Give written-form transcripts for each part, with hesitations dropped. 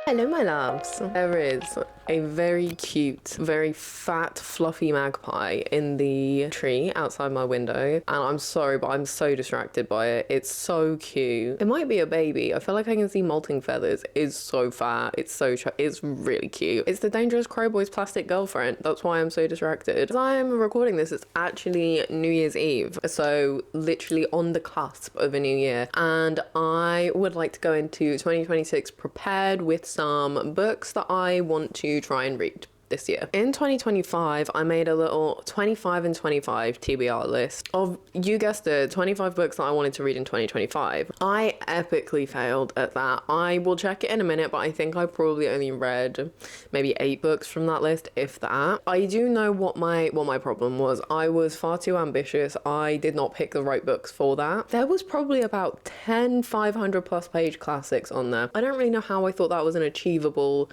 Hello, my loves. There is a very cute, very fat, fluffy magpie in the tree outside my window. And I'm sorry, but I'm so distracted by it. It's so cute. It might be a baby. I feel like I can see molting feathers. It's so fat. It's so it's really cute. It's the Dangerous Crowboy's plastic girlfriend. That's why I'm so distracted. As I'm recording this, it's actually New Year's Eve. So literally on the cusp of a new year. And I would like to go into 2026 prepared with some books that I want to try and read this year. In 2025, I made a little 25 and 25 TBR list of, you guessed it, 25 books that I wanted to read in 2025. I epically failed at that. I will check it in a minute, but I think I probably only read maybe 8 books from that list, if that. I do know what my problem was. I was far too ambitious. I did not pick the right books for that. There was probably about 10 500 plus page classics on there. I don't really know how I thought that was an attainable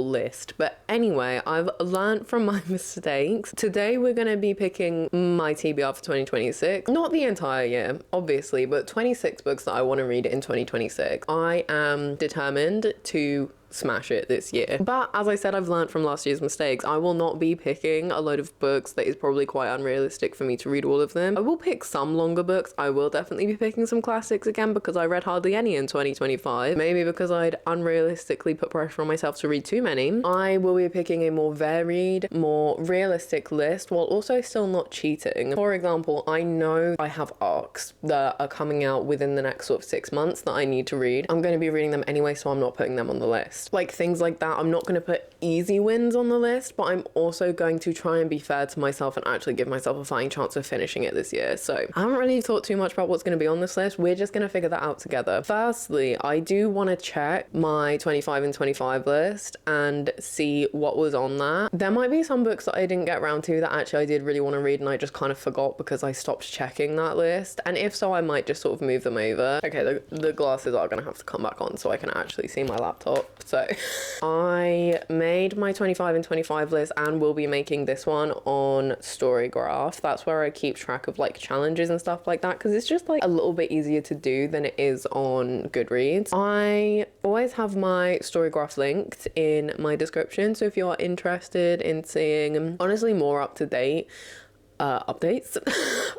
list, but anyway, I've learned from my mistakes. Today we're going to be picking my TBR for 2026. Not the entire year, obviously, but 26 books that I want to read in 2026. I am determined to smash it this year. But as I said, I've learned from last year's mistakes. I will not be picking a load of books that is probably quite unrealistic for me to read all of them. I will pick some longer books. I will definitely be picking some classics again because I read hardly any in 2025. Maybe because I'd unrealistically put pressure on myself to read too many. I will be picking a more varied, more realistic list while also still not cheating. For example, I know I have arcs that are coming out within the next sort of 6 months that I need to read. I'm going to be reading them anyway, so I'm not putting them on the list. Like things like that. I'm not going to put easy wins on the list, but I'm also going to try and be fair to myself and actually give myself a fighting chance of finishing it this year. So I haven't really thought too much about what's going to be on this list. We're just going to figure that out together. Firstly, I do want to check my 25 and 25 list and see what was on that. There might be some books that I didn't get around to that actually I did really want to read and I just kind of forgot because I stopped checking that list. And if so, I might just sort of move them over. Okay, the glasses are going to have to come back on so I can actually see my laptop. So I made my 25 and 25 list and will be making this one on Storygraph. That's where I keep track of like challenges and stuff like that because it's just like a little bit easier to do than it is on Goodreads. I always have my Storygraph linked in my description, so if you are interested in seeing honestly more up-to-date updates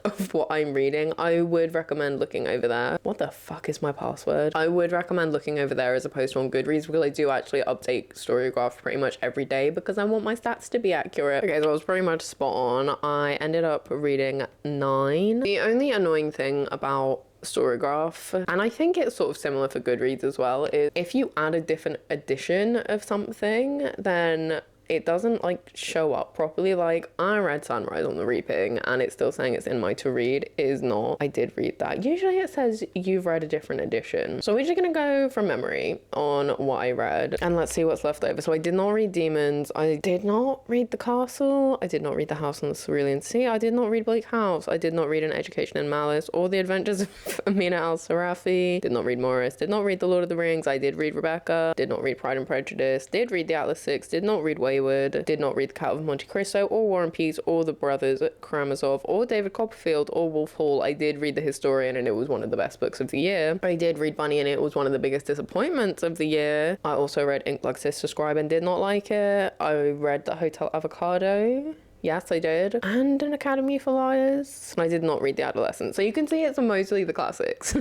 of what I'm reading, I would recommend looking over there. What the fuck is my password? I would recommend looking over there as opposed to on Goodreads because I do actually update Storygraph pretty much every day because I want my stats to be accurate. Okay, so I was pretty much spot on. I ended up reading 9. The only annoying thing about Storygraph, and I think it's sort of similar for Goodreads as well, is if you add a different edition of something, then it doesn't like show up properly. Like I read Sunrise on the Reaping and it's still saying it's in my to read. It is not. I did read that. Usually it says you've read a different edition. So we're just gonna go from memory on what I read and let's see what's left over. So I did not read Demons. I did not read The Castle. I did not read The House on the Cerulean Sea. I did not read Bleak House. I did not read An Education in Malice or The Adventures of Amina al-Sarafi. Did not read Morris. Did not read The Lord of the Rings. I did read Rebecca. Did not read Pride and Prejudice. Did read The Atlas Six. Did not read Wayward. Did not read The Count of Monte Cristo or War and Peace or The Brothers Karamazov or David Copperfield or Wolf Hall. I did read The Historian and it was one of the best books of the year. I did read Bunny and it was one of the biggest disappointments of the year. I also read Ink Blood Sister Scribe and did not like it. I read The Hotel Avocado. Yes, I did. And An Academy for Liars. And I did not read The Adolescent. So you can see it's mostly the classics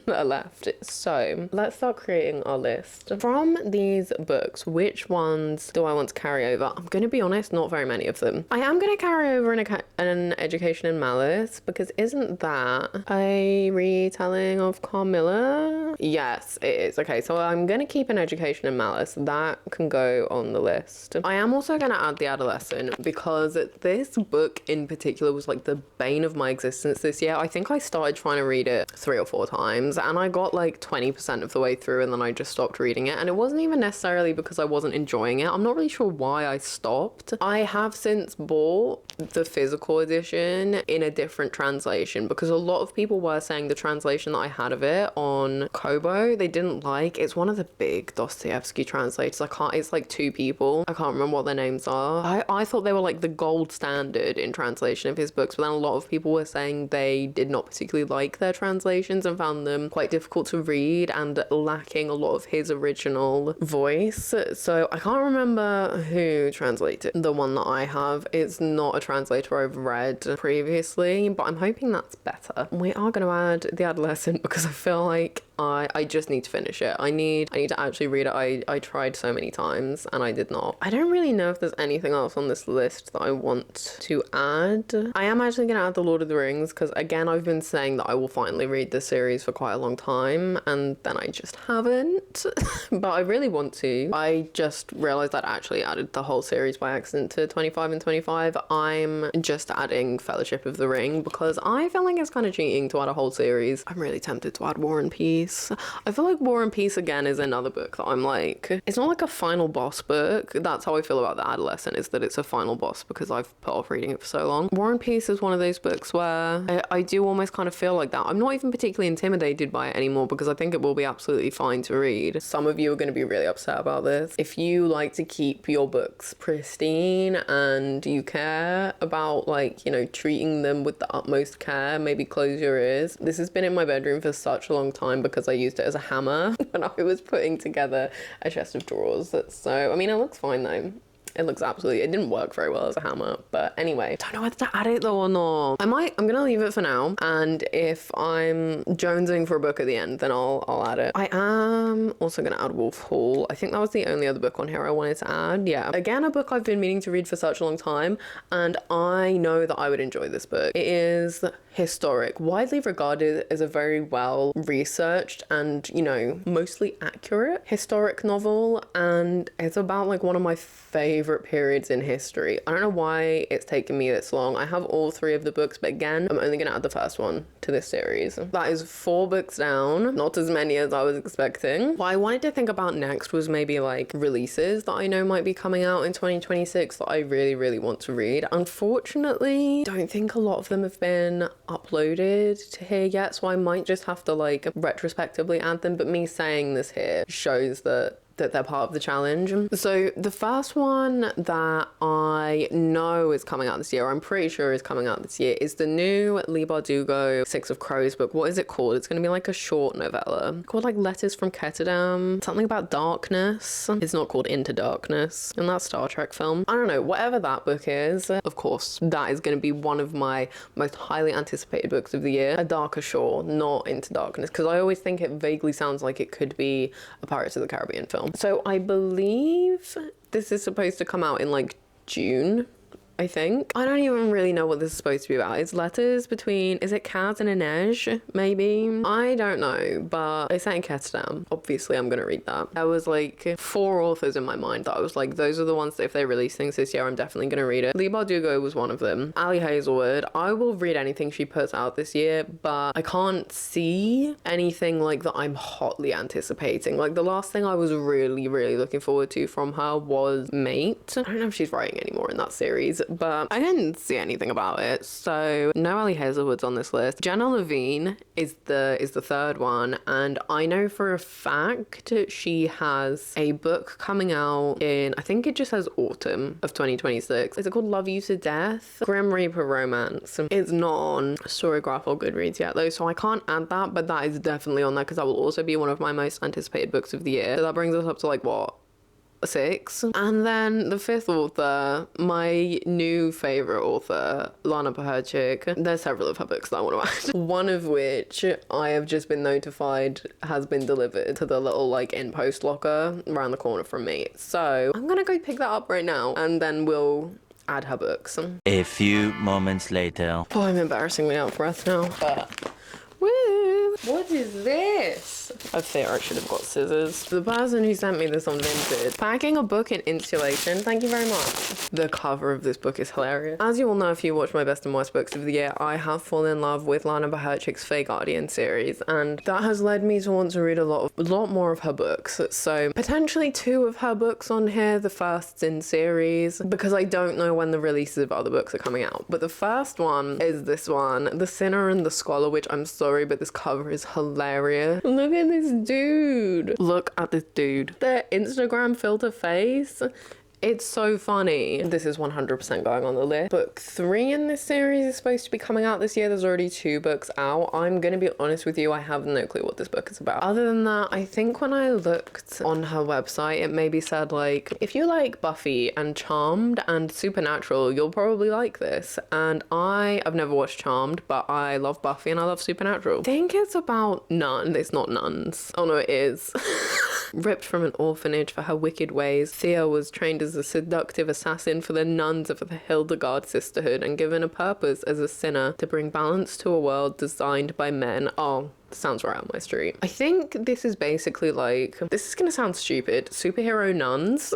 that are left. So let's start creating our list. From these books, which ones do I want to carry over? I'm going to be honest, not very many of them. I am going to carry over an Education in Malice because isn't that a retelling of Carmilla? Yes, it is. Okay, so I'm going to keep An Education in Malice. That can go on the list. I am also going to add The Adolescent because this book in particular was like the bane of my existence this year. I think I started trying to read it 3 or 4 times and I got like 20% of the way through and then I just stopped reading it, and it wasn't even necessarily because I wasn't enjoying it. I'm not really sure why I stopped. I have since bought the physical edition in a different translation because a lot of people were saying the translation that I had of it on Kobo they didn't like. It's one of the big Dostoyevsky translators. It's like 2 people. I can't remember what their names are. I thought they were like the gold standard in translation of his books, but then a lot of people were saying they did not particularly like their translations and found them quite difficult to read and lacking a lot of his original voice. So I can't remember who translated the one that I have. It's not a translator I've read previously, but I'm hoping that's better. We are going to add The Adolescent because I feel like I just need to finish it. I need to actually read it. I tried so many times and I did not. I don't really know if there's anything else on this list that I want to add. I am actually going to add The Lord of the Rings because, again, I've been saying that I will finally read this series for quite a long time and then I just haven't. But I really want to. I just realised I'd actually added the whole series by accident to 25 and 25. I'm just adding Fellowship of the Ring because I feel like it's kind of cheating to add a whole series. I'm really tempted to add War and Peace. I feel like War and Peace again is another book that I'm like, it's not like a final boss book. That's how I feel about The Adolescent, is that it's a final boss because I've put off reading it for so long. War and Peace is one of those books where I do almost kind of feel like that. I'm not even particularly intimidated by it anymore because I think it will be absolutely fine to read. Some of you are going to be really upset about this. If you like to keep your books pristine and you care about, like, you know, treating them with the utmost care, maybe close your ears. This has been in my bedroom for such a long time because I used it as a hammer when I was putting together a chest of drawers. So, I mean, it looks fine though. It looks absolutely, it didn't work very well as a hammer, but anyway, don't know whether to add it though or not. I'm gonna leave it for now, and if I'm jonesing for a book at the end, then I'll add it. I am also gonna add Wolf Hall. I think that was the only other book on here I wanted to add. Yeah, again, a book I've been meaning to read for such a long time, and I know that I would enjoy this book. It is historic, widely regarded as a very well researched and, you know, mostly accurate historic novel, and it's about like one of my favorite periods in history. I don't know why it's taken me this long. I have all 3 of the books, but again, I'm only gonna add the first one to this series. That is 4 books down, not as many as I was expecting. What I wanted to think about next was maybe like releases that I know might be coming out in 2026 that I really want to read. Unfortunately, don't think a lot of them have been uploaded to here yet, so I might just have to like retrospectively add them, but me saying this here shows that they're part of the challenge. So the first one that I know is coming out this year, I'm pretty sure is coming out this year, is the new Leigh Bardugo Six of Crows book. What is it called? It's going to be like a short novella called like Letters from Ketterdam, something about darkness. It's not called Into Darkness, and that Star Trek film. I don't know, whatever that book is. Of course, that is going to be one of my most highly anticipated books of the year. A Darker Shore, not Into Darkness, because I always think it vaguely sounds like it could be a Pirates of the Caribbean film. So I believe this is supposed to come out in like June, I think. I don't even really know what this is supposed to be about. It's letters between, is it Kaz and Inej, maybe? I don't know, but it's set in Ketterdam. Obviously, I'm gonna read that. There was like 4 authors in my mind that I was like, those are the ones that if they release things this year, I'm definitely gonna read it. Leigh Bardugo was one of them. Ali Hazelwood, I will read anything she puts out this year, but I can't see anything like that I'm hotly anticipating. Like the last thing I was really looking forward to from her was Mate. I don't know if she's writing anymore in that series, but I didn't see anything about it, so no Ali Hazelwood's on this list. Jenna Levine is the 3rd one, and I know for a fact she has a book coming out in, I think it just says autumn of 2026. Is it called Love You to Death? Grim Reaper romance. It's not on Storygraph or Goodreads yet though, so I can't add that, but that is definitely on there because that will also be one of my most anticipated books of the year. So that brings us up to like what, 6. And then the 5th author, my new favorite author, Lana Pecherczyk. There's several of her books that I want to add. One of which I have just been notified has been delivered to the little like in-post locker around the corner from me. So I'm gonna go pick that up right now and then we'll add her books. A few moments later. Oh, I'm embarrassingly out of breath now, but woo! What is this? I fear I should have got scissors. The person who sent me this on Vinted. Packing a book in insulation. Thank you very much. The cover of this book is hilarious. As you all know, if you watch my best and worst books of the year, I have fallen in love with Lana Pecherczyk's Fae Guardian series, and that has led me to want to read a lot more of her books. So potentially 2 of her books on here, the first in series, because I don't know when the releases of other books are coming out. But the first one is this one, The Sinner and the Scholar, which I'm sorry, but this cover is hilarious. Look at this dude. Look at this dude. Their Instagram filter face It's so funny. This is 100% going on the list. Book 3 in this series is supposed to be coming out this year. There's already 2 books out. I'm gonna be honest with you, I have no clue what this book is about. Other than that, I think when I looked on her website, it maybe said like, if you like Buffy and Charmed and Supernatural, you'll probably like this. And I've never watched Charmed, but I love Buffy and I love Supernatural. I think it's about it's not nuns. Oh no, it is. Ripped from an orphanage for her wicked ways, Thea was trained as a seductive assassin for the nuns of the Hildegard sisterhood and given a purpose as a sinner to bring balance to a world designed by men. Oh, sounds right on my street. I think this is basically like, this is gonna sound stupid, superhero nuns.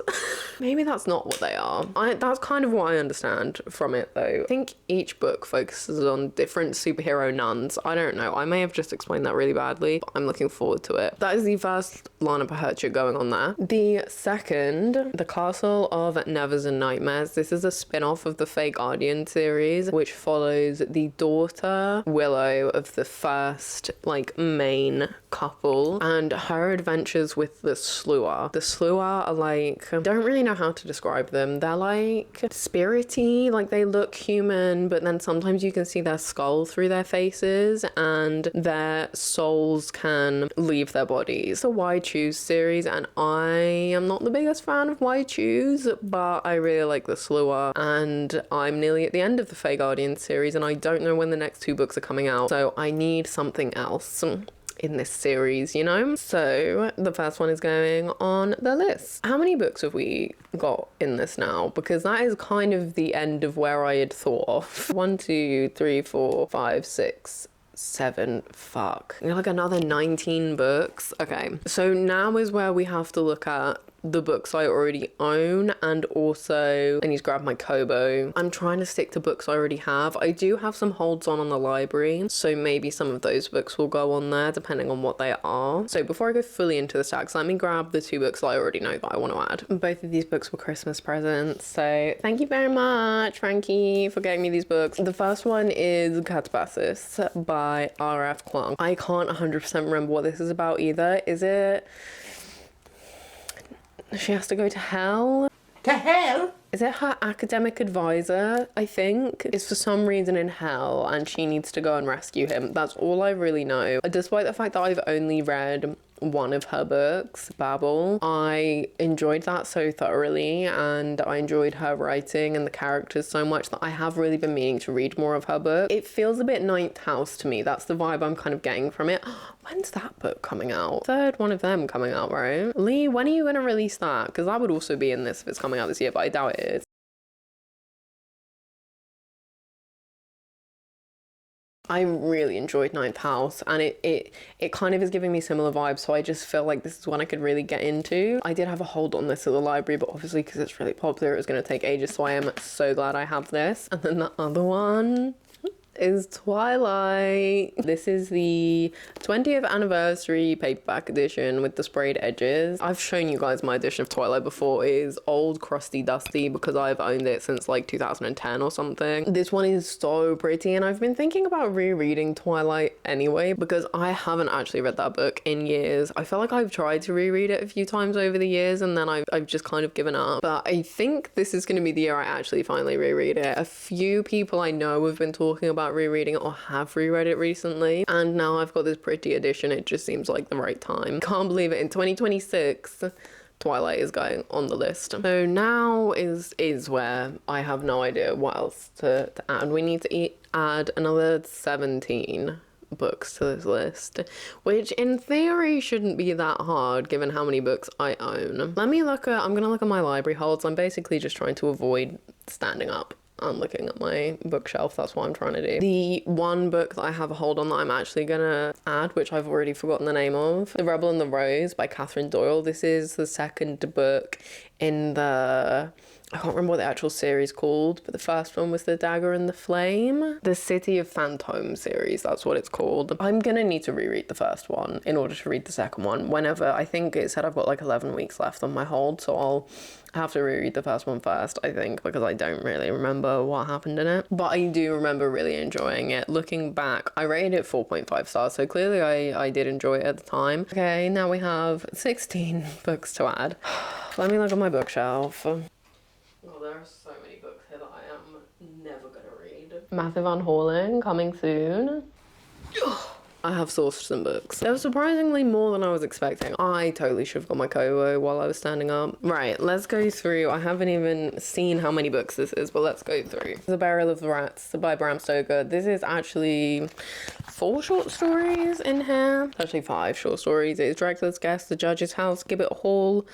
Maybe that's not what they are. That's kind of what I understand from it though. I think each book focuses on different superhero nuns. I don't know, I may have just explained that really badly, but I'm looking forward to it. That is the first Lana Pecherczyk going on there. The second, The Castle of Nevers and Nightmares. This is a spin-off of the Fae Guardian series, which follows the daughter, Willow, of the first, like, main couple and her adventures with the Slewer. The Slewer are like, I don't really know how to describe them. They're like spirity, like they look human, but then sometimes you can see their skull through their faces and their souls can leave their bodies. It's a Why Choose series and I am not the biggest fan of Why Choose, but I really like the Slewer and I'm nearly at the end of the Fae Guardian series and I don't know when the next 2 books are coming out, so I need something else in this series, you know? So the first one is going on the list. How many books have we got in this now? Because that is kind of the end of where I had thought of. 1, 2, 3, 4, 5, 6, 7, fuck. Like another 19 books. Okay, so now is where we have to look at the books I already own and also I need to grab my Kobo. I'm trying to stick to books I already have. I do have some holds on the library, so maybe some of those books will go on there depending on what they are. So before I go fully into the stacks, let me grab the 2 books that I already know that I want to add. Both of these books were Christmas presents, so thank you very much, Frankie, for getting me these books. The first one is Katabasis by R.F. Kuang. I can't 100% remember what this is about either. Is it she has to go to hell? To hell? Is it her academic advisor, I think, is for some reason in hell and she needs to go and rescue him. That's all I really know. Despite the fact that I've only read one of her books, Babel, I enjoyed that so thoroughly and I enjoyed her writing and the characters so much that I have really been meaning to read more of her book. It feels a bit Ninth House to me. That's the vibe I'm kind of getting from it. When's that book coming out? Third one of them coming out, right? Leigh, when are you going to release that? Because I would also be in this if it's coming out this year, but I doubt it is. I really enjoyed Ninth House and it kind of is giving me similar vibes, so I just feel like this is one I could really get into. I did have a hold on this at the library, but obviously because it's really popular it was going to take ages, so I am so glad I have this. And then the other one is Twilight. This is the 20th anniversary paperback edition with the sprayed edges. I've shown you guys my edition of Twilight before. It is old, crusty, dusty because I've owned it since like 2010 or something. This one is so pretty and I've been thinking about rereading Twilight anyway because I haven't actually read that book in years. I feel like I've tried to reread it a few times over the years and then I've just kind of given up. But I think this is going to be the year I actually finally reread it. A few people I know have been talking about rereading it or have reread it recently and now I've got this pretty edition. It just seems like the right time. Can't believe it, in 2026 Twilight is going on the list. So now is where I have no idea what else to add. We need to add another 17 books to this list, which in theory shouldn't be that hard given how many books I own. I'm gonna look at my library holds. I'm basically just trying to avoid standing up. I'm looking at my bookshelf, that's what I'm trying to do. The one book that I have a hold on that I'm actually gonna add, which I've already forgotten the name of, The Rebel and the Rose by Catherine Doyle. This is the second book in the, I can't remember what the actual series called, but the first one was The Dagger and the Flame. The City of Phantoms series, that's what it's called. I'm gonna need to reread the first one in order to read the second one whenever. I think it said I've got like 11 weeks left on my hold, so I'll have to reread the first one first, I think, because I don't really remember what happened in it. But I do remember really enjoying it. Looking back, I rated it 4.5 stars, so clearly I did enjoy it at the time. Okay, now we have 16 books to add. Let me look at my bookshelf. Massive unhauling coming soon. I have sourced some books. There was surprisingly more than I was expecting. I totally should have got my Kobo while I was standing up. Right, let's go through. I haven't even seen how many books this is, but let's go through. The Burial of the Rats by Bram Stoker. This is actually 4 short stories in here. Actually 5 short stories. It's Dracula's Guest, The Judge's House, Gibbet Hall,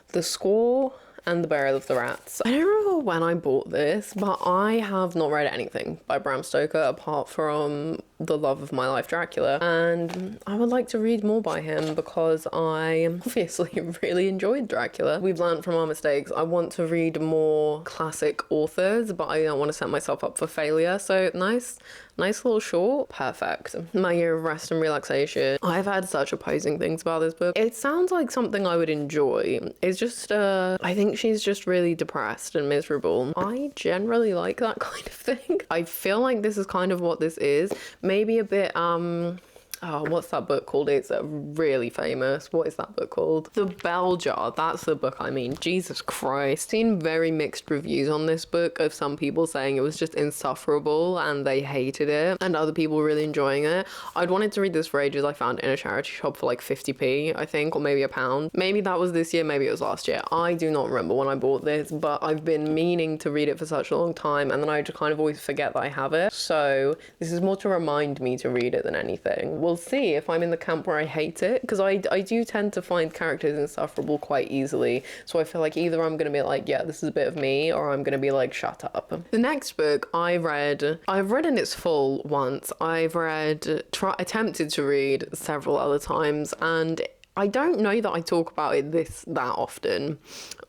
The Score, and The Burial of the Rats. I don't remember when I bought this, but I have not read anything by Bram Stoker apart from the love of my life, Dracula, and I would like to read more by him because I obviously really enjoyed Dracula. We've learned from our mistakes. I want to read more classic authors, but I don't want to set myself up for failure, so nice little short. Perfect. My Year of Rest and Relaxation. I've had such opposing things about this book. It sounds like something I would enjoy. It's just, I think she's just really depressed and miserable. I generally like that kind of thing. I feel like this is kind of what this is. Maybe a bit, oh, what's that book called? It's really famous. What is that book called? The Bell Jar. That's the book I mean. Jesus Christ. I've seen very mixed reviews on this book of some people saying it was just insufferable and they hated it, and other people really enjoying it. I'd wanted to read this for ages. I found it in a charity shop for like 50p, I think, or maybe £1. Maybe that was this year, maybe it was last year. I do not remember when I bought this, but I've been meaning to read it for such a long time, and then I just kind of always forget that I have it. So this is more to remind me to read it than anything. We'll see if I'm in the camp where I hate it, because I do tend to find characters insufferable quite easily, so I feel like either I'm gonna be like, yeah, this is a bit of me, or I'm gonna be like, shut up. The next book I've read in its full once. I've attempted to read several other times, and I don't know that I talk about it that often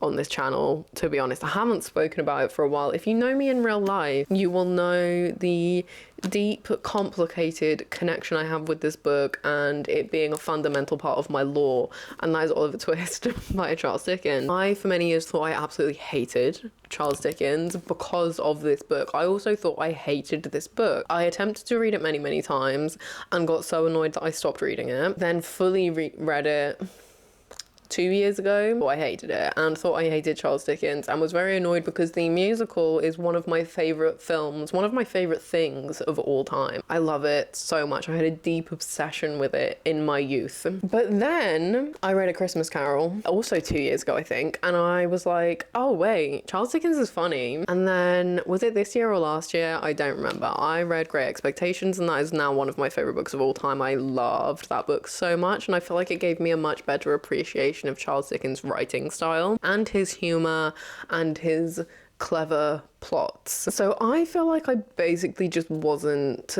on this channel, to be honest. I haven't spoken about it for a while. If you know me in real life, you will know the deep, complicated connection I have with this book and it being a fundamental part of my lore, and that is Oliver Twist by Charles Dickens. I, for many years, thought I absolutely hated Charles Dickens because of this book. I also thought I hated this book. I attempted to read it many, many times and got so annoyed that I stopped reading it, then fully read it 2 years ago. I hated it and thought I hated Charles Dickens, and was very annoyed because the musical is one of my favorite films, one of my favorite things of all time. I love it so much. I had a deep obsession with it in my youth. But then I read A Christmas Carol, also 2 years ago, I think, and I was like, oh wait, Charles Dickens is funny. And then, was it this year or last year? I don't remember. I read Great Expectations, and that is now one of my favorite books of all time. I loved that book so much, and I feel like it gave me a much better appreciation of Charles Dickens' writing style and his humor and his clever plots. So I feel like I basically just wasn't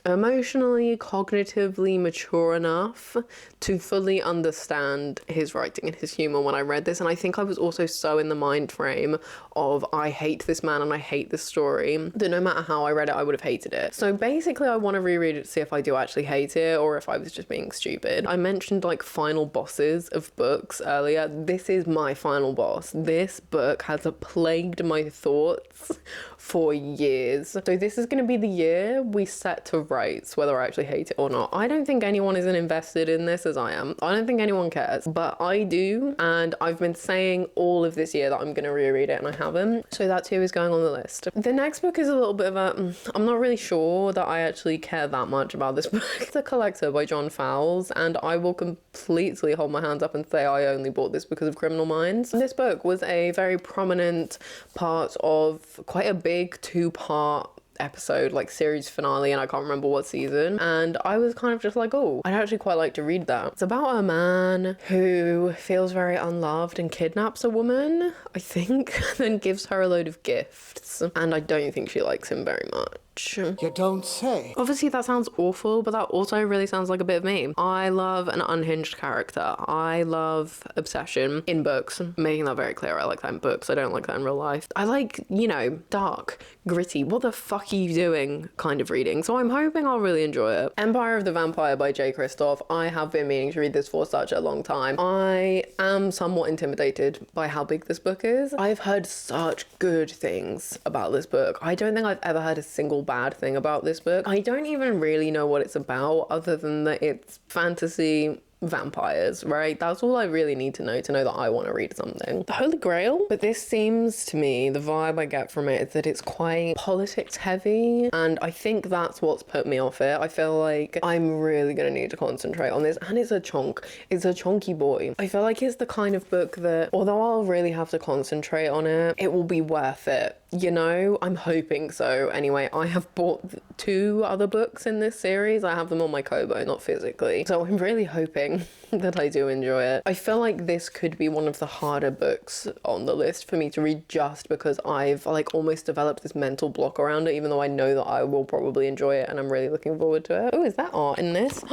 emotionally, cognitively mature enough to fully understand his writing and his humor when I read this, and I think I was also so in the mind frame of I hate this man and I hate this story that no matter how I read it, I would have hated it. So basically I want to reread it to see if I do actually hate it or if I was just being stupid. I mentioned like final bosses of books earlier. This is my final boss. This book has plagued my thoughts for years. So this is going to be the year we set to rights whether I actually hate it or not. I don't think anyone is as invested in this as I am. I don't think anyone cares, but I do, and I've been saying all of this year that I'm going to reread it and I haven't. So that too is going on the list. The next book is a little bit of a, I'm not really sure that I actually care that much about this book. It's A Collector by John Fowles, and I will completely hold my hands up and say I only bought this because of Criminal Minds. This book was a very prominent part of quite a big 2-part episode, like series finale, and I can't remember what season, and I was kind of just like, oh, I'd actually quite like to read that. It's about a man who feels very unloved and kidnaps a woman, I think, then gives her a load of gifts, and I don't think she likes him very much. You don't say. Obviously that sounds awful, but that also really sounds like a bit of me. I love an unhinged character. I love obsession in books. Making that very clear, I like that in books. I don't like that in real life. I like, you know, dark, gritty, what the fuck are you doing kind of reading. So I'm hoping I'll really enjoy it. Empire of the Vampire by J. Christoph. I have been meaning to read this for such a long time. I am somewhat intimidated by how big this book is. I've heard such good things about this book. I don't think I've ever heard a single bad thing about this book. I don't even really know what it's about other than that it's fantasy vampires, right? That's all I really need to know that I want to read something. The Holy Grail? But this seems to me, the vibe I get from it is that it's quite politics heavy, and I think that's what's put me off it. I feel like I'm really gonna need to concentrate on this, and it's a chunky boy. I feel like it's the kind of book that, although I'll really have to concentrate on it, it will be worth it. You know, I'm hoping so. Anyway, I have bought 2 other books in this series. I have them on my Kobo, not physically. So I'm really hoping that I do enjoy it. I feel like this could be one of the harder books on the list for me to read, just because I've like almost developed this mental block around it, even though I know that I will probably enjoy it and I'm really looking forward to it. Oh, is that art in this?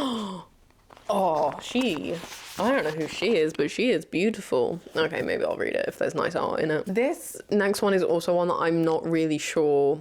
Oh, I don't know who she is, but she is beautiful. Okay, maybe I'll read it if there's nice art in it. This next one is also one that I'm not really sure.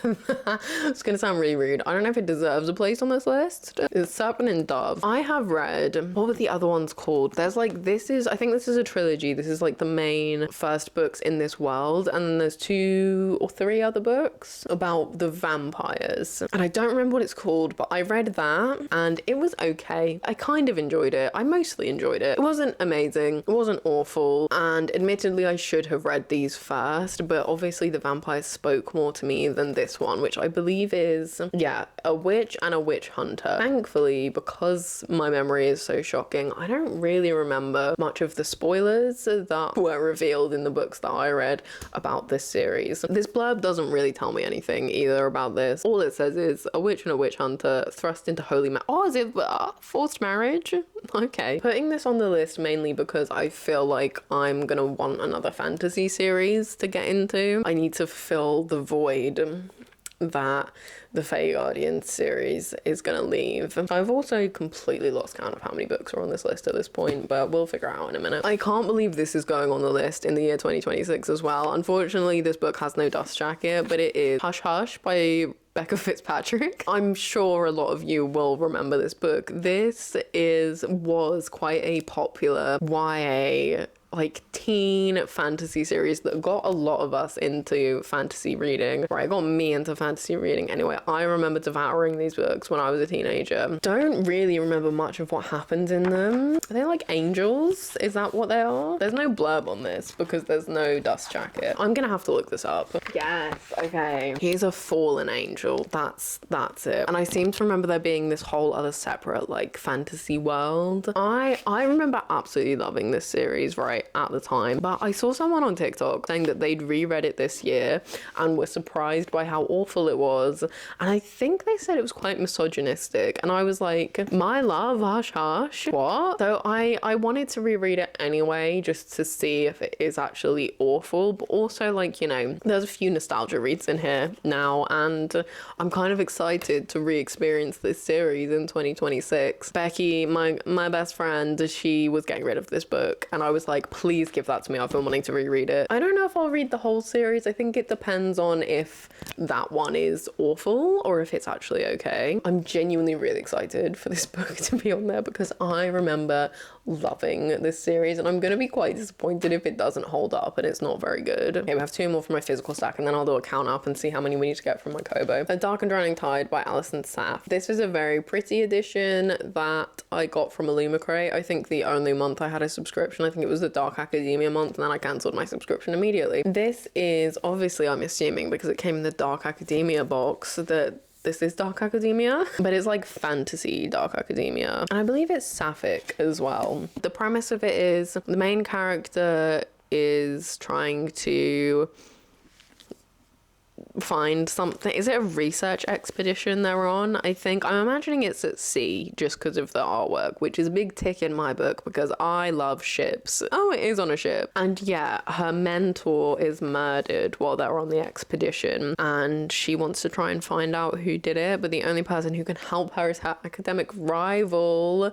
It's gonna sound really rude. I don't know if it deserves a place on this list. It's Serpent and Dove. I have read, what were the other ones called? There's like, I think this is a trilogy. This is like the main first books in this world, and then there's 2 or 3 other books about the vampires, and I don't remember what it's called, but I read that and it was okay. I kind of enjoyed it. I mostly enjoyed it. It wasn't amazing, it wasn't awful, and admittedly I should have read these first, but obviously the vampires spoke more to me than this one, which I believe is, yeah, a witch and a witch hunter. Thankfully, because my memory is so shocking, I don't really remember much of the spoilers that were revealed in the books that I read about this series. This blurb doesn't really tell me anything either about this. All it says is a witch and a witch hunter thrust into holy oh, is it forced marriage? Okay. Putting this on the list mainly because I feel like I'm gonna want another fantasy series to get into. I need to fill the void that the Fey Guardian series is gonna leave. I've also completely lost count of how many books are on this list at this point, but we'll figure it out in a minute. I can't believe this is going on the list in the year 2026 as well. Unfortunately, this book has no dust jacket, but it is Hush Hush by Becca Fitzpatrick. I'm sure a lot of you will remember this book. This was quite a popular YA like teen fantasy series that got a lot of us into fantasy reading. Right, got me into fantasy reading anyway. I remember devouring these books when I was a teenager. Don't really remember much of what happens in them. Are they like angels? Is that what they are? There's no blurb on this because there's no dust jacket. I'm gonna have to look this up. Yes, okay. He's a fallen angel. That's it. And I seem to remember there being this whole other separate like fantasy world. I remember absolutely loving this series, right, at the time, but I saw someone on TikTok saying that they'd reread it this year and were surprised by how awful it was, and I think they said it was quite misogynistic, and I was like, my love, Hush Hush, what? So I wanted to reread it anyway just to see if it is actually awful, but also like, you know, there's a few nostalgia reads in here now, and I'm kind of excited to re-experience this series in 2026. Becky, my best friend, she was getting rid of this book, and I was like, please give that to me. I've been wanting to reread it. I don't know if I'll read the whole series. I think it depends on if that one is awful or if it's actually okay. I'm genuinely really excited for this book to be on there because I remember loving this series, and I'm gonna be quite disappointed if it doesn't hold up and it's not very good. Okay, we have 2 more from my physical stack, and then I'll do a count up and see how many we need to get from my Kobo. A Dark and Drowning Tide by Alison Saff. This is a very pretty edition that I got from Illumicrate. I think the only month I had a subscription, I think it was the Dark Academia month, and then I cancelled my subscription immediately. This is obviously, I'm assuming because it came in the Dark Academia box, that this is Dark Academia, but it's like fantasy Dark Academia, and I believe it's sapphic as well. The premise of it is the main character is trying to find something. Is it a research expedition they're on? I think I'm imagining it's at sea just because of the artwork, which is a big tick in my book because I love ships. Oh, it is on a ship. And yeah, her mentor is murdered while they're on the expedition, and she wants to try and find out who did it, but the only person who can help her is her academic rival,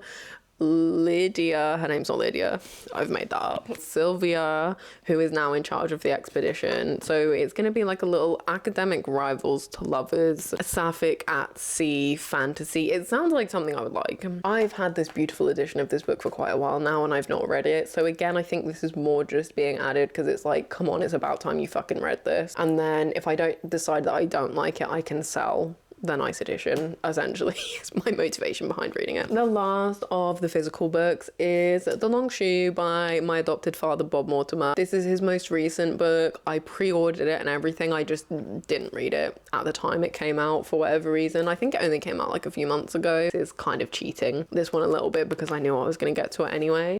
Lydia. Her name's not Lydia, I've made that up. Sylvia, who is now in charge of the expedition. So it's going to be like a little academic rivals to lovers, sapphic at sea fantasy. It sounds like something I would like. I've had this beautiful edition of this book for quite a while now, and I've not read it. So again, I think this is more just being added because it's like, come on, it's about time you fucking read this. And then if I don't decide that I don't like it, I can sell the nice edition, essentially, is my motivation behind reading it. The last of the physical books is The Long Shoe by my adopted father, Bob Mortimer. This is his most recent book. I pre-ordered it and everything. I just didn't read it at the time it came out for whatever reason. I think it only came out like a few months ago. It's kind of cheating this one a little bit because I knew I was going to get to it anyway.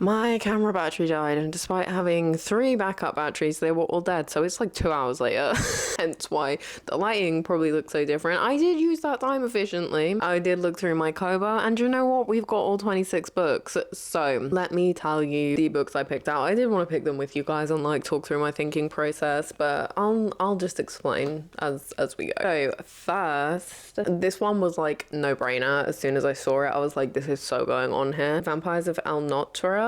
My camera battery died, and despite having 3 backup batteries, they were all dead, so it's like 2 hours later. Hence why the lighting probably looks so different. I did use that time efficiently. I did look through my Kobo, and you know what? We've got all 26 books. So let me tell you the books I picked out. I did want to pick them with you guys and like talk through my thinking process, but I'll just explain as we go. So first, this one was like no brainer. As soon as I saw it, I was like, this is so going on here. Vampires of El Norta?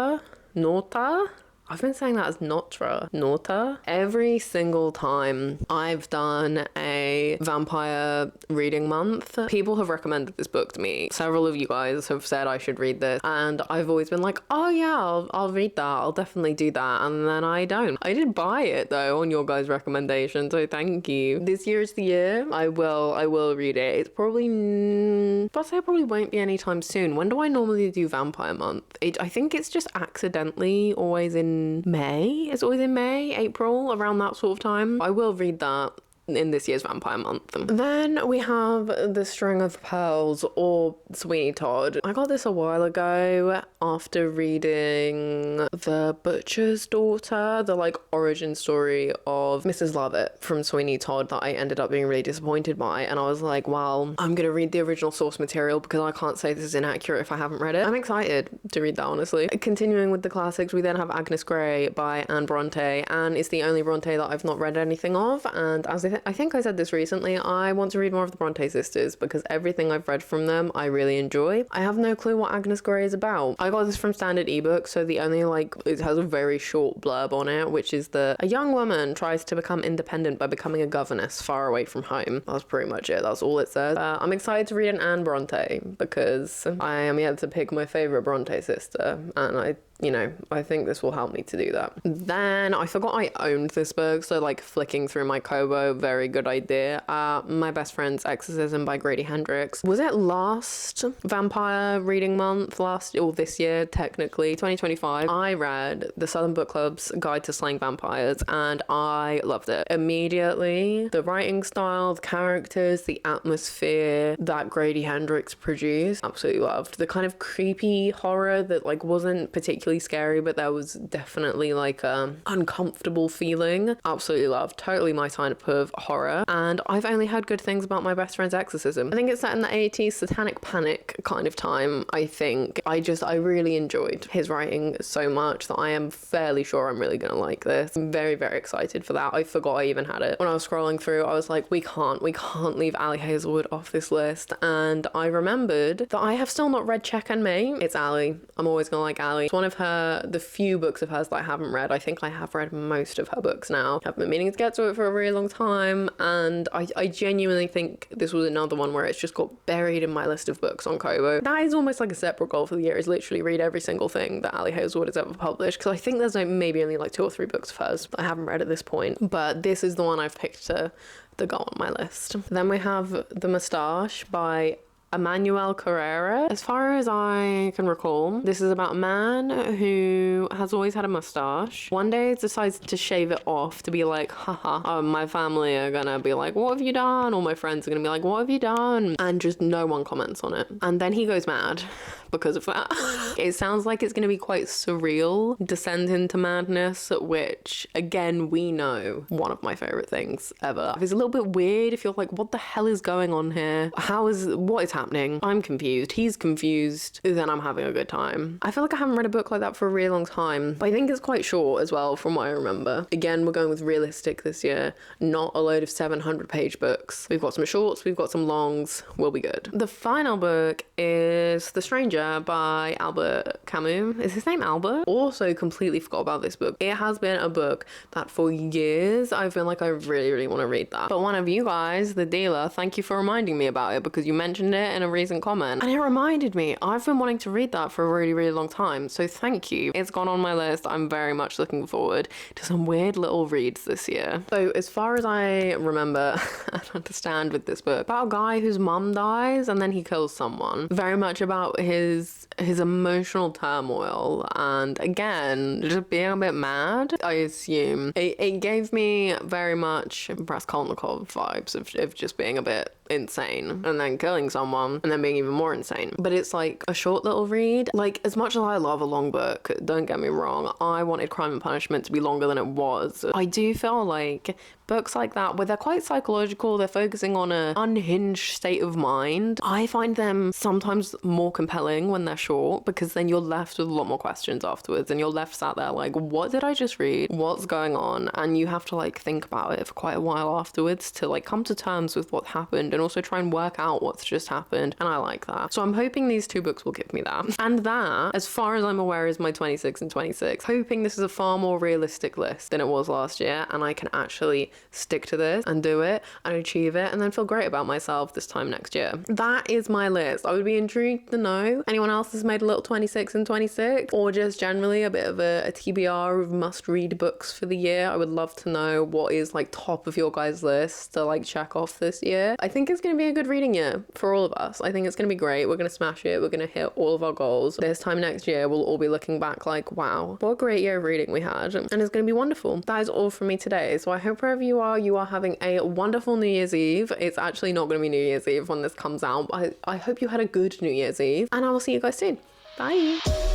I've been saying that as Norta. Every single time I've done a vampire reading month, people have recommended this book to me. Several of you guys have said I should read this, and I've always been like, oh yeah, I'll read that. I'll definitely do that. And then I don't. I did buy it though on your guys' recommendation, so thank you. This year is the year. I will read it. It's probably, but I probably won't be anytime soon. When do I normally do vampire month? I think it's just accidentally always in May. It's always in May, April, around that sort of time. I will read that in this year's vampire month. Then we have The String of Pearls, or Sweeney Todd. I got this a while ago after reading The Butcher's Daughter, the like origin story of Mrs. Lovett from Sweeney Todd that I ended up being really disappointed by, and I was like, well, I'm gonna read the original source material because I can't say this is inaccurate if I haven't read it. I'm excited to read that, honestly. Continuing with the classics, we then have Agnes Grey by Anne Bronte, and it's the only Bronte that I've not read anything of, and as I think I said this recently, I want to read more of the Bronte sisters because everything I've read from them I really enjoy. I have no clue what Agnes Grey is about. I got this from Standard ebook, so the only it has a very short blurb on it, which is that a young woman tries to become independent by becoming a governess far away from home. That's pretty much it. That's all it says. I'm excited to read an Anne Bronte because I am yet to pick my favourite Bronte sister, and I think this will help me to do that. Then I forgot I owned this book, so like flicking through my Kobo, very good idea. My Best Friend's Exorcism by Grady Hendrix. Was it last vampire reading month? This year, technically, 2025. I read the Southern Book Club's Guide to Slaying Vampires, and I loved it. Immediately, the writing style, the characters, the atmosphere that Grady Hendrix produced, absolutely loved. The kind of creepy horror that like wasn't particularly scary, but there was definitely like a uncomfortable feeling. Absolutely loved. Totally my type of horror. And I've only heard good things about My Best Friend's Exorcism. I think it's set in the 80s, satanic panic kind of time, I think. I really enjoyed his writing so much that I am fairly sure I'm really gonna like this. I'm very, very excited for that. I forgot I even had it. When I was scrolling through, I was like, we can't leave Ali Hazelwood off this list. And I remembered that I have still not read Check and Me. It's Ali. I'm always gonna like Ali. It's one of the few books of hers that I haven't read. I think I have read most of her books now. I've been meaning to get to it for a really long time, and I genuinely think this was another one where it's just got buried in my list of books on Kobo. That is almost like a separate goal for the year, is literally read every single thing that Ali Hazelwood has ever published, because I think there's like maybe only like 2 or 3 books of hers I haven't read at this point, but this is the one I've picked to go on my list. Then we have The Moustache by Emmanuel Carrera. As far as I can recall, this is about a man who has always had a mustache. One day decides to shave it off to be like, haha, my family are gonna be like, what have you done? All my friends are gonna be like, what have you done? And just no one comments on it. And then he goes mad because of that. It sounds like it's gonna be quite surreal, descend into madness, which again, we know one of my favorite things ever. It's a little bit weird if you're like, what the hell is going on here? What is happening? I'm confused. He's confused. Then I'm having a good time. I feel like I haven't read a book like that for a really long time, but I think it's quite short as well from what I remember. Again, we're going with realistic this year, not a load of 700-page books. We've got some shorts, we've got some longs, we'll be good. The final book is The Stranger by Albert Camus. Is his name Albert? Also completely forgot about this book. It has been a book that for years I've been like, I really, really want to read that. But one of you guys, the dealer, thank you for reminding me about it, because you mentioned it it in a recent comment, and it reminded me, I've been wanting to read that for a really, really long time. So thank you. It's gone on my list. I'm very much looking forward to some weird little reads this year. So as far as I remember and understand with this book, about a guy whose mum dies and then he kills someone. Very much about his emotional turmoil, and again, just being a bit mad, I assume. It gave me very much Raskolnikov vibes of just being a bit insane and then killing someone and then being even more insane. But it's like a short little read. Like, as much as I love a long book, don't get me wrong, I wanted Crime and Punishment to be longer than it was. I do feel like books like that, where they're quite psychological, they're focusing on an unhinged state of mind, I find them sometimes more compelling when they're short, because then you're left with a lot more questions afterwards, and you're left sat there like, what did I just read? What's going on? And you have to like think about it for quite a while afterwards to like come to terms with what happened and also try and work out what's just happened. And I like that. So I'm hoping these two books will give me that. And that, as far as I'm aware, is my 26 and 26. Hoping this is a far more realistic list than it was last year, and I can actually stick to this and do it and achieve it and then feel great about myself this time next year. That is my list. I would be intrigued to know anyone else has made a little 26 and 26, or just generally a bit of a TBR of must read books for the year. I would love to know what is like top of your guys' list to like check off this year. I think it's going to be a good reading year for all of us. I think it's going to be great. We're going to smash it. We're going to hit all of our goals. This time next year, we'll all be looking back like, wow, what a great year of reading we had. And it's going to be wonderful. That is all from me today. So I hope wherever you are having a wonderful New Year's Eve. It's actually not going to be New Year's Eve when this comes out. I hope you had a good New Year's Eve, and I will see you guys soon. Bye.